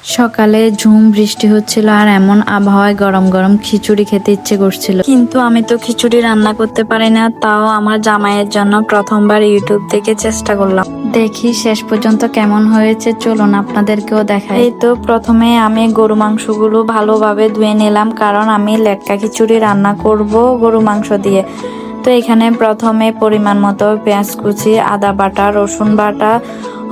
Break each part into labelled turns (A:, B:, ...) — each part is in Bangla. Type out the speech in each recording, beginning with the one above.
A: সকালে ঝুম বৃষ্টি হচ্ছিল আর এমন আবহাওয়ায় গরম গরম খিচুড়ি খেতে ইচ্ছে করছিল, কিন্তু আমি তো খিচুড়ি রান্না করতে পারি না। তাও আমার জামাইয়ের জন্য প্রথমবার ইউটিউব থেকে চেষ্টা করলাম, দেখি শেষ পর্যন্ত কেমন হয়েছে। চলুন আপনাদেরকেও দেখাই। এই তো প্রথমে আমি গরু মাংসগুলো ভালোভাবে ধুয়ে নিলাম, কারণ আমি লেটকা খিচুড়ি রান্না করব গরু মাংস দিয়ে। তো এখানে প্রথমে পরিমাণ মতো পেঁয়াজ কুচি, আদা বাটা, রসুন বাটা,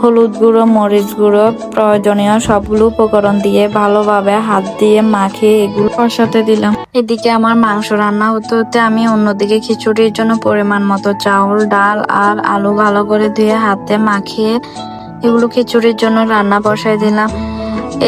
A: হলুদ গুঁড়ো, মরিচ গুঁড়ো, প্রয়োজনীয় সবগুলো উপকরণ দিয়ে ভালোভাবে হাত দিয়ে মাখিয়ে এগুলো কষাতে দিলাম। এদিকে আমার মাংস রান্না হতে হতে আমি অন্যদিকে খিচুড়ির জন্য পরিমাণ মতো চাউল, ডাল আর আলু ভালো করে ধুয়ে হাতে মাখিয়ে এগুলো খিচুড়ির জন্য রান্না বসাই দিলাম।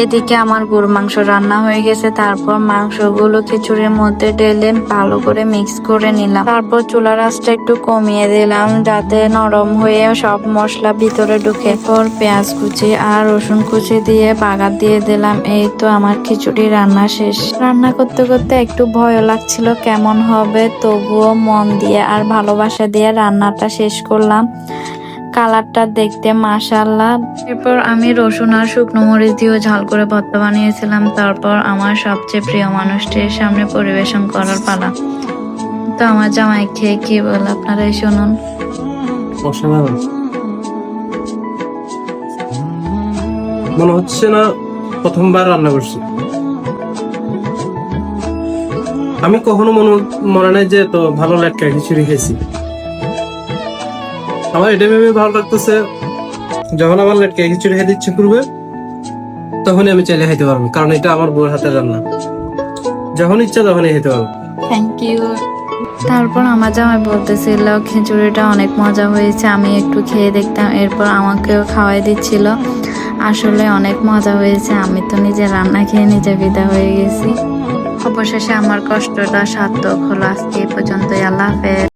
A: এদিকে আমার গরু মাংস রান্না হয়ে গেছে। তারপর মাংসগুলো খিচুড়ির মধ্যে ঢেলে ভালো করে মিক্স করে নিলাম। তারপর চুলার আঁচটা একটু কমিয়ে দিলাম, যাতে নরম হয়ে সব মশলা ভিতরে ঢুকে। এরপর পেঁয়াজ কুচি আর রসুন কুচি দিয়ে বাগার দিয়ে দিলাম। এই তো আমার খিচুড়ি রান্না শেষ। রান্না করতে করতে একটু ভয় লাগছিল কেমন হবে, তবুও মন দিয়ে আর ভালোবাসা দিয়ে রান্নাটা শেষ করলাম। কালারটা দেখতে মাশাআল্লাহ। এরপর আমি রসুন আর শুকনো মরিচ দিয়েও ঝাল করে ভর্তা বানিয়েছিলাম। তারপর আমার সবচেয়ে প্রিয় মানুষটির সামনে পরিবেশন করার পালা। তো আমার জামাই খেয়ে কি বলে আপনারাই শুনুন।
B: অসাধারণ, মনে হচ্ছে না প্রথমবার রান্না করছি। আমি কখনো মনে নাই যে তো ভালো লেটকা খিচুড়ি খেয়েছি। আমার এটা ভেবে ভালো লাগতেছে, যখন আমার লেটকা খিচুড়ি খেতে ইচ্ছে করবে তখনই আমি চাইলে খাইতে পারবো, কারণ এটা আমার বউয়ের হাতের রান্না। যখন ইচ্ছা তখনই খেতে পারবো।
A: Thank you. তারপর আমার জামাই বলতেছিল খিচুড়িটা অনেক মজা হয়েছে, আমি একটু খেয়ে দেখতাম। এরপর আমাকেও খাওয়াই দিচ্ছিল। আসলে অনেক মজা হয়েছে। আমি তো নিজে রান্না খেয়ে নিজে ফিদা হয়ে গেছি। অবশেষে আমার কষ্টটা সার্থক হলো। আজকে এই পর্যন্তই। আল্লাহ হাফেজ।